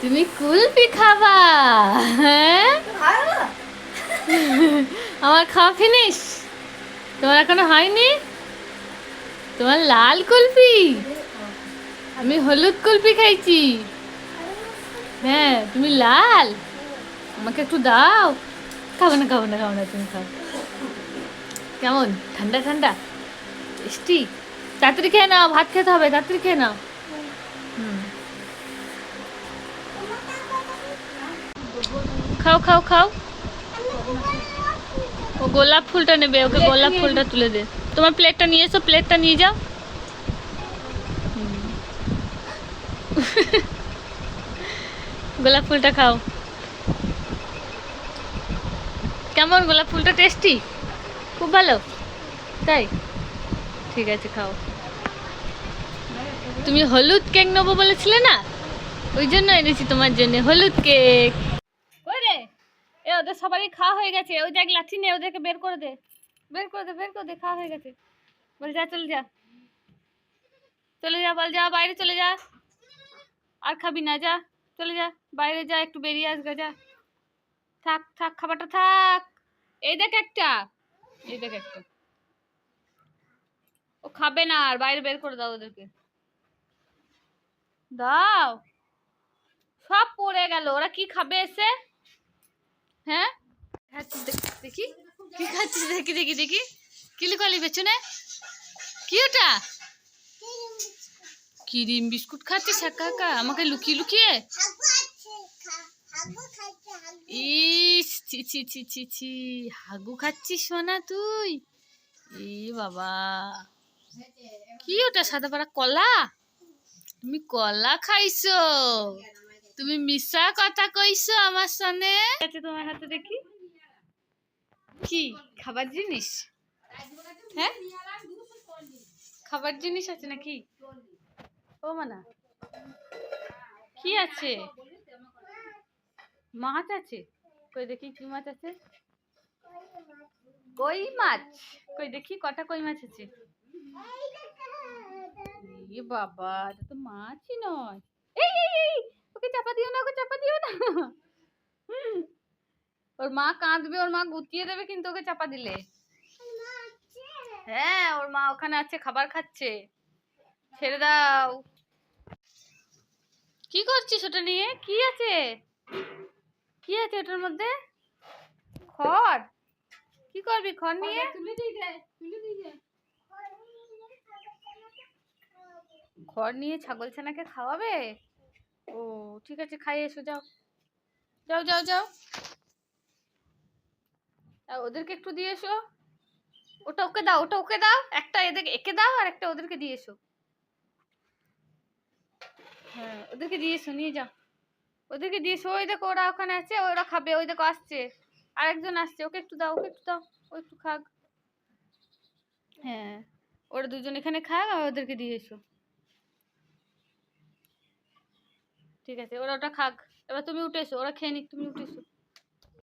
তুমি কুলফি খাবা? হ্যাঁ, আমার খাওয়া ফিনিশ? তোমার এখনো হয়নি? তোমার লাল কুলফি, আমি হলুদ কুলফি খাইছি। হ্যাঁ, তুমি লাল, আমাকে একটু দাও। খাবো না, খাবো না, খাবো না, তুমি খাও। কেমন ঠান্ডা ঠান্ডা, টেস্টি? তাড়াতাড়ি খেয়ে নাও, ভাত খেতে হবে, তাড়াতাড়ি খেয়ে নাও। হুম, খাও খাও খাও। ও গোলাপ ফুলটা নেবে, ওকে গোলাপ ফুলটা তুলে দে। তোমার প্লেটটা নিয়ে এসো, প্লেটটা নিয়ে যাও। গোলাপ ফুলটা খাও। কেমন গোলাপ ফুলটা? টেস্টি? খুব ভালো? তাই? ঠিক আছে, খাও। তুমি হলুদ কেক নেবো বলেছিলে না, ওই জন্য এনেছি তোমার জন্য হলুদ কেক। ওই রে, এ ওদের সবারই খাওয়া হয়ে গেছে। ওই দেখ লাঠি নে, ওদেরকে বের করে দে, বের করে দে, বের করে দে। খাওয়া হয়ে গেছে। বল যা, চলে যা, চলে যা, বল যা, বাইরে চলে যা। আর খাবি না, যা, চলে যা, বাইরে যা, একটু বেরিয়ে আসবে, যা। থাক থাক, খাবারটা থাক। এই দেখ একটা, এই দেখ একটা। ও খাবে না, আর বাইরে বের করে দাও ওদেরকে। দাও, সব পড়ে গেল। ওরা কি খাবে এসে? হ্যাঁ, দেখি কি খাচ্ছিস, দেখি দেখি দেখি। কি লুকালি পেছনে? কি ওটা? ক্রিম বিস্কুট খাচ্ছিস একা একা, আমাকে লুকিয়ে লুকিয়ে? ইস, ছি ছি ছি ছি ছি, হাগু খাচ্ছিস সোনা তুই? এ বাবা, কি ওটা সাদা পাড়া কলা? তুমি কলা খাইছো? তুমি মিশা কথা কইছো আমার সনে। আছে তোমার হাতে, দেখি কি খাবার জিনিস? হ্যাঁ, খাবার জিনিস আছে নাকি? ও মানা, কি আছে? মাছ আছে? কই দেখি কি মাছ আছে। কই মাছ? কই দেখি কটা কই মাছ আছে। এ বাবা, এটা তো মাছই নয়। এই এই এই, ওকে চাপা দিও না, ওকে চাপা দিও না। ওর মা কাঁদবে, ওর মা গুতিয়ে দেবে কিন্তু ওকে চাপা দিলে। হ্যাঁ, ওর মা ওখানে আছে, খাবার খাচ্ছে। ছেড়ে দাও। কি করছিস ওটা নিয়ে? কি আছে? কি আছে ওটার মধ্যে? খড়? কি করবি খড় নিয়ে? খড় নিয়ে ছাগল ছানাকে খাওয়াবে? ও ঠিক আছে, খাইয়ে এসো, যাও যাও যাও যাও। আর ওদেরকে একটু দিয়ে এসো। ওটা ওকে দাও, ওটা ওকে দাও। একটা এদেরকে একে দাও, আর একটা ওদেরকে দিয়ে এসো। হ্যাঁ, ওদেরকে দিয়ে এসো, নিয়ে যাও। ওদেরকে দিয়ে এসো। ওই দেখো ওরা ওখানে আছে, ওরা খাবে। ওই দেখো আসছে, আরেকজন আসছে। ওকে একটু দাও, ওকে একটু দাও, ও একটু খাক। হ্যাঁ, ওরা দুজন এখানে খাক, আর ওদেরকে দিয়ে এসো। ঠিক আছে, ওরা ওটা খাক। এবার তুমি উঠে এসো, ওরা খেয়ে নিক, তুমি উঠে এসো।